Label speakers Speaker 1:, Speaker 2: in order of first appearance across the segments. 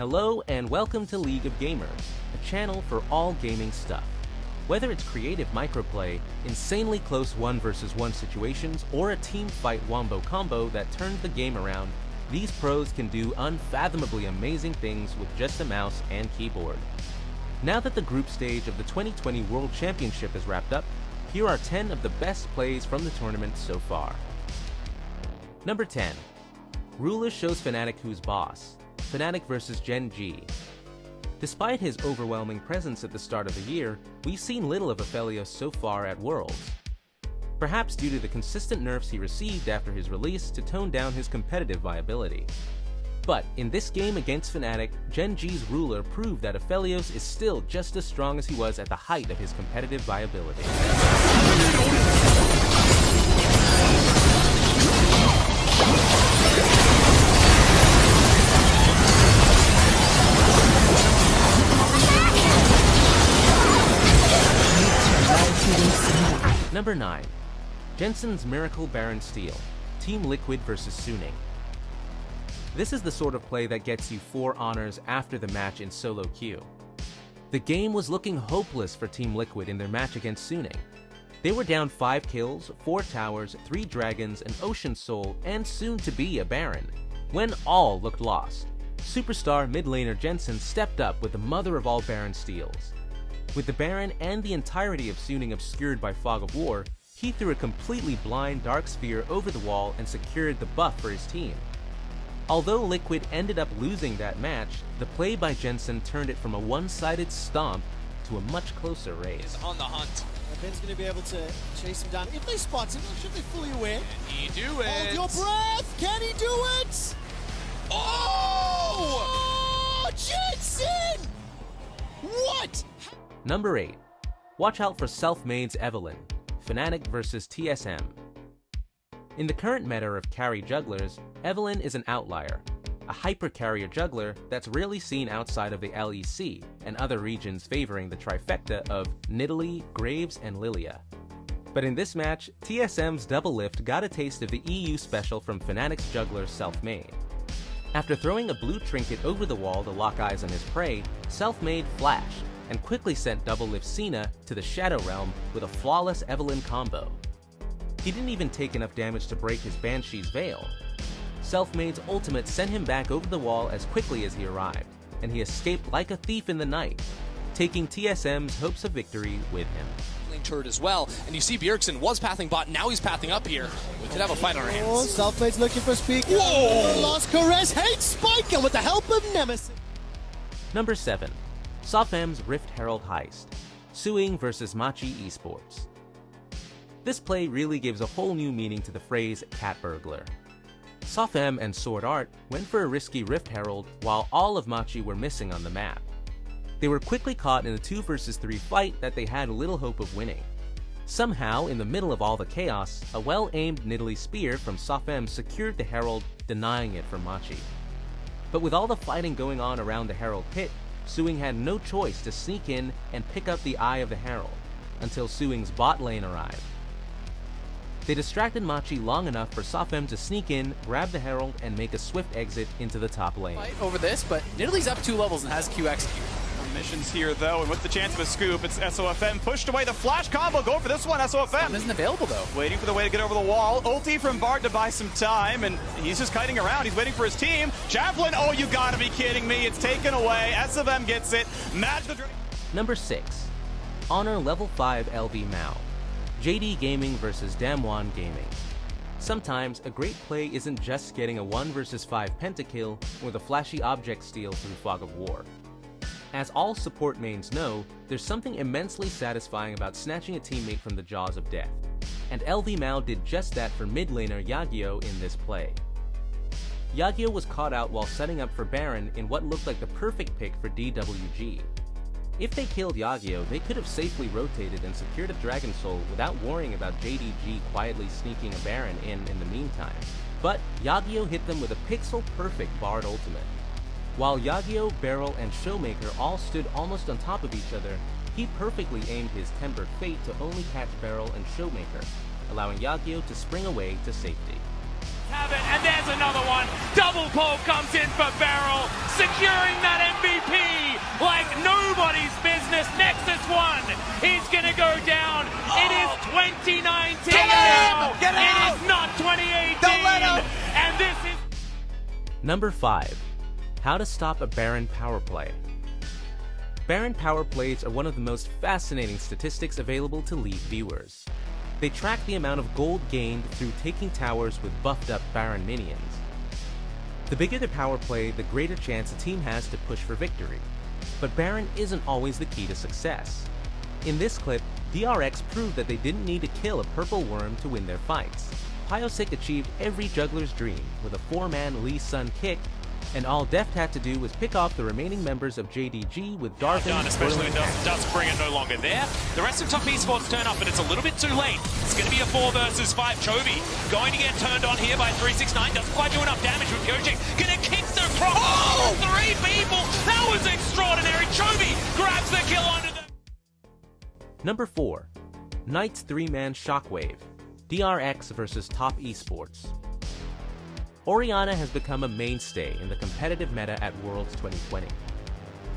Speaker 1: Hello and welcome to League of Gamers, a channel for all gaming stuff. Whether it's creative microplay, insanely close 1 versus 1 situations, or a team fight wombo combo that turns the game around, these pros can do unfathomably amazing things with just a mouse and keyboard. Now that the group stage of the 2020 World Championship is wrapped up, here are 10 of the best plays from the tournament so far. Number 10. Ruler shows FNATIC who's boss. FNATIC vs Gen G. Despite his overwhelming presence at the start of the year, we've seen little of Aphelios so far at Worlds. Perhaps due to the consistent nerfs he received after his release to tone down his competitive viability. But in this game against FNATIC, Gen G's Ruler proved that Aphelios is still just as strong as he was at the height of his competitive viability. Number 9. Jensen's Miracle Baron Steel, Team Liquid vs Suning. This is the sort of play that gets you 4 honors after the match in solo queue. The game was looking hopeless for Team Liquid in their match against Suning. They were down 5 kills, 4 towers, 3 dragons, an Ocean Soul, and soon to be a Baron, when all looked lost. Superstar mid laner Jensen stepped up with the mother of all Baron steals. With the Baron and the entirety of Suning obscured by Fog of War, he threw a completely blind Dark Sphere over the wall and secured the buff for his team. Although Liquid ended up losing that match, the play by Jensen turned it from a one-sided stomp to a much closer race.
Speaker 2: On the hunt.
Speaker 3: Ben's going to be able to chase him down. If they spot him, should they fully aware?
Speaker 2: Can he do it?
Speaker 3: Hold your breath! Can he do it?
Speaker 2: Oh!
Speaker 3: Oh, Jensen! What?
Speaker 1: Number 8. Watch out for Self-Made's Evelynn, FNATIC vs TSM. In the current meta of carry jugglers, Evelynn is an outlier, a hyper-carrier juggler that's rarely seen outside of the LEC and other regions favoring the trifecta of Nidalee, Graves, and Lilia. But in this match, TSM's double lift got a taste of the EU special from FNATIC's juggler Self-Made. After throwing a blue trinket over the wall to lock eyes on his prey, Self-Made flashed and quickly sent double lift Cena to the Shadow Realm with a flawless Evelynn combo. He didn't even take enough damage to break his Banshee's veil. Self-Made's ultimate sent him back over the wall as quickly as he arrived, and he escaped like a thief in the night, taking TSM's hopes of victory with him.
Speaker 2: Lane turret as well, and you see Bjergsen was pathing bot, now he's pathing up here. We could have a fight on our
Speaker 3: Oh,
Speaker 2: hands.
Speaker 3: Self-Made's looking for speed.
Speaker 2: Whoa!
Speaker 3: Lost Caress, hates Spiker with the help of Nemesis.
Speaker 1: Number 7. SOFM's Rift Herald Heist, Suing vs Machi Esports. This play really gives a whole new meaning to the phrase cat burglar. SOFM and Sword Art went for a risky Rift Herald while all of Machi were missing on the map. They were quickly caught in a 2 vs 3 fight that they had little hope of winning. Somehow, in the middle of all the chaos, a well-aimed Nidalee spear from SOFM secured the Herald, denying it from Machi. But with all the fighting going on around the Herald pit, Suing had no choice to sneak in and pick up the eye of the Herald, until Suing's bot lane arrived. They distracted Machi long enough for SOFM to sneak in, grab the Herald, and make a swift exit into the top lane.
Speaker 2: Fight over this, but Nidalee's up 2 levels and has Q execute.
Speaker 4: Missions here though, and with the chance of a scoop, it's SOFM pushed away the flash combo. Go for this one, SOFM.
Speaker 2: Isn't available though.
Speaker 4: Waiting for the way to get over the wall. Ulti from Bard to buy some time, and he's just kiting around. He's waiting for his team. Javelin, oh, you gotta be kidding me. It's taken away. SOFM gets it. Magical.
Speaker 1: Number 6. Honor Level 5 LVMAO, JD Gaming vs DAMWON Gaming. Sometimes, a great play isn't just getting a 1 vs 5 pentakill or the flashy object steal through Fog of War. As all support mains know, there's something immensely satisfying about snatching a teammate from the jaws of death, and LVMAO did just that for mid laner Yagyo in this play. Yagyo was caught out while setting up for Baron in what looked like the perfect pick for DWG. If they killed Yagyo, they could have safely rotated and secured a Dragon Soul without worrying about JDG quietly sneaking a Baron in the meantime. But Yagyo hit them with a pixel-perfect Bard ultimate. While Yagyo, Beryl, and Showmaker all stood almost on top of each other, he perfectly aimed his Tempered Fate to only catch Beryl and Showmaker, allowing Yagyo to spring away to safety.
Speaker 5: Have it, and there's another one. Double pole comes in for Barrel, securing that MVP like nobody's business. Nexus 1 is going to go down. It is 2019 now.
Speaker 4: Get
Speaker 5: It
Speaker 4: out!
Speaker 5: is not 2018.
Speaker 4: Don't let him!
Speaker 5: And this is...
Speaker 1: Number 5. How to stop a Baron power play. Baron power plays are one of the most fascinating statistics available to League viewers. They track the amount of gold gained through taking towers with buffed up Baron minions. The bigger the power play, the greater chance a team has to push for victory. But Baron isn't always the key to success. In this clip, DRX proved that they didn't need to kill a purple worm to win their fights. Pyosik achieved every juggler's dream with a 4-man Lee Sun kick, and all Deft had to do was pick off the remaining members of JDG with Darvin,
Speaker 6: especially when Dustbringer no longer there. The rest of top esports turn up, but it's a little bit too late. It's going to be a 4 versus 5. Chovy going to get turned on here by 369. Doesn't quite do enough damage with Pyosik. Going to kick the cross. Oh! 3 people. That was extraordinary. Chovy grabs the kill onto the...
Speaker 1: Number 4. Knight's 3-man Shockwave. DRX versus top esports. Orianna has become a mainstay in the competitive meta at Worlds 2020.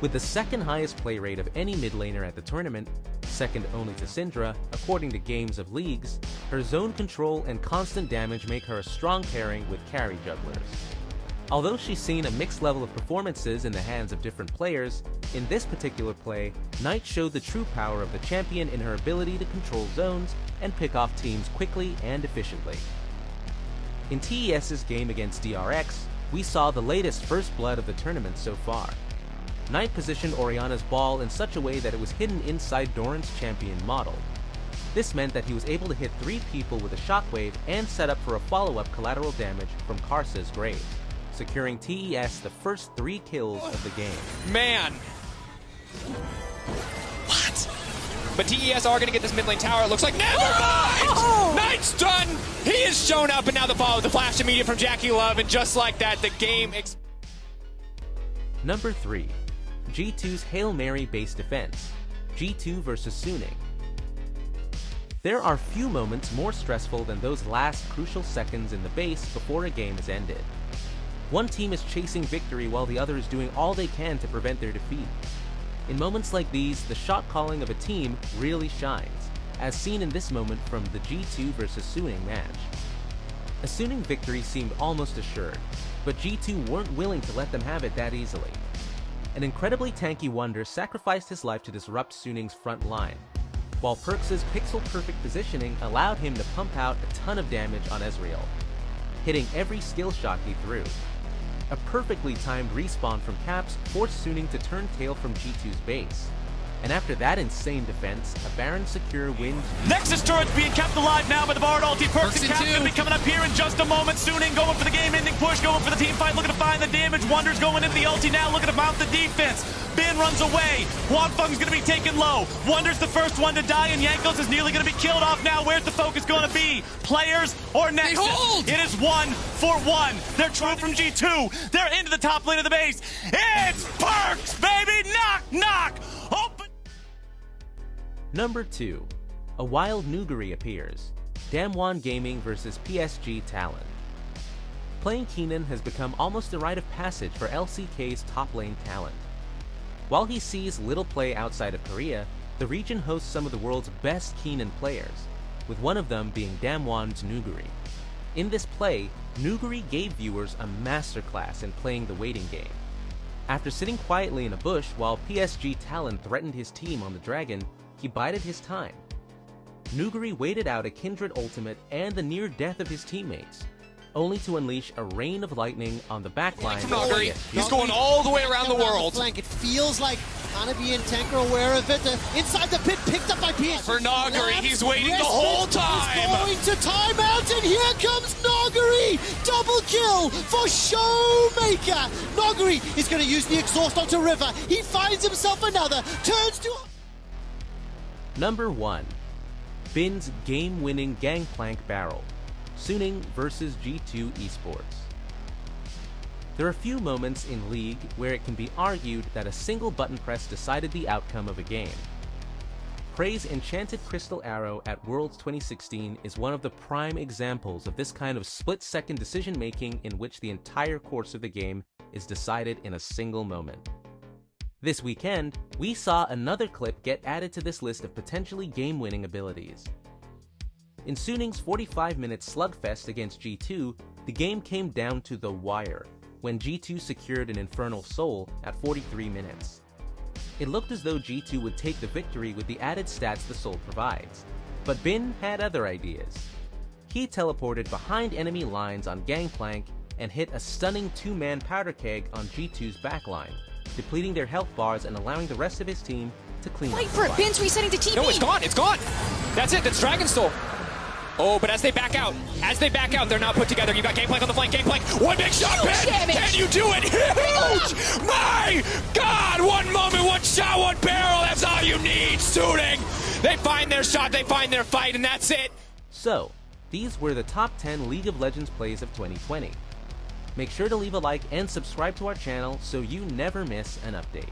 Speaker 1: With the second highest play rate of any mid laner at the tournament, second only to Syndra, according to Games of Leagues, her zone control and constant damage make her a strong pairing with carry jugglers. Although she's seen a mixed level of performances in the hands of different players, in this particular play, Knight showed the true power of the champion in her ability to control zones and pick off teams quickly and efficiently. In TES's game against DRX, we saw the latest first blood of the tournament so far. Knight positioned Orianna's ball in such a way that it was hidden inside Doran's champion model. This meant that he was able to hit 3 people with a shockwave and set up for a follow-up collateral damage from Karsa's grave, securing TES the first 3 kills of the game.
Speaker 2: Man. What? But TES are going to get this mid lane tower. It looks like never mind! Knight's done! He has shown up, and now the ball with the flash immediate from Jackie Love, and just like that, the game...
Speaker 1: Number 3. G2's Hail Mary base defense. G2 versus Suning. There are few moments more stressful than those last crucial seconds in the base before a game is ended. One team is chasing victory while the other is doing all they can to prevent their defeat. In moments like these, the shot calling of a team really shines, as seen in this moment from the G2 versus Suning match. A Suning victory seemed almost assured, but G2 weren't willing to let them have it that easily. An incredibly tanky Wonder sacrificed his life to disrupt Suning's front line, while Perks' pixel-perfect positioning allowed him to pump out a ton of damage on Ezreal, hitting every skill shot he threw. A perfectly timed respawn from Caps forced Suning to turn tail from G2's base. And after that insane defense, a Baron secure wins.
Speaker 4: Nexus turret's being kept alive now by the Bard ulti. Perks and Cap's going to be coming up here in just a moment. Suning going for the game-ending push, going for the team fight, looking to find the damage. Wonder's going into the ulti now, looking to mount the defense. Bin runs away. Huanfeng's going to be taken low. Wonder's the first one to die, and Yankos is nearly going to be killed off now. Where's the focus going to be? Players or Nexus?
Speaker 2: Behold!
Speaker 4: It is 1-for-1. They're true from G2. They're into the top lane of the base. It's Perks, baby! Knock, knock! Open!
Speaker 1: Number 2. A wild Nuguri appears. DAMWON Gaming versus PSG Talon. Playing Keenan has become almost a rite of passage for LCK's top lane talent. While he sees little play outside of Korea, the region hosts some of the world's best Keenan players, with one of them being DAMWON's Nuguri. In this play, Nuguri gave viewers a masterclass in playing the waiting game. After sitting quietly in a bush while PSG Talon threatened his team on the dragon, he bided his time. Nuguri waited out a Kindred ultimate and the near death of his teammates, only to unleash a rain of lightning on the backline.
Speaker 2: Nuguri, he's going all the way around the world.
Speaker 3: Flank. It feels like Hanabi and Tank are aware of it. Inside the pit, picked up by PSG.
Speaker 2: For Nuguri, he's waiting the whole time.
Speaker 3: He's going to timeout, and here comes Nuguri. Double kill for Showmaker. Nuguri is going to use the exhaust onto River. He finds himself another, turns to...
Speaker 1: Number 1. Bin's game-winning Gangplank barrel. Suning versus G2 Esports. There are few moments in League where it can be argued that a single button press decided the outcome of a game. Prey's Enchanted Crystal Arrow at Worlds 2016 is one of the prime examples of this kind of split-second decision-making in which the entire course of the game is decided in a single moment. This weekend, we saw another clip get added to this list of potentially game-winning abilities. In Suning's 45-minute slugfest against G2, the game came down to the wire, when G2 secured an Infernal Soul at 43 minutes. It looked as though G2 would take the victory with the added stats the Soul provides, but Bin had other ideas. He teleported behind enemy lines on Gangplank and hit a stunning two-man powder keg on G2's backline, depleting their health bars and allowing the rest of his team to clean
Speaker 7: Fight
Speaker 1: up
Speaker 7: for
Speaker 1: the
Speaker 7: it, Bin's resetting to TP!
Speaker 2: No, it's gone, it's gone! That's it, that's Dragon Soul. Oh, but as they back out, they're now put together. You got Gangplank on the flank, Gangplank, one big shot, Ben! Can you do it? Huge! My God! One moment, one shot, one barrel, that's all you need, Suning! They find their shot, they find their fight, and that's it!
Speaker 1: So, these were the top 10 League of Legends plays of 2020. Make sure to leave a like and subscribe to our channel so you never miss an update.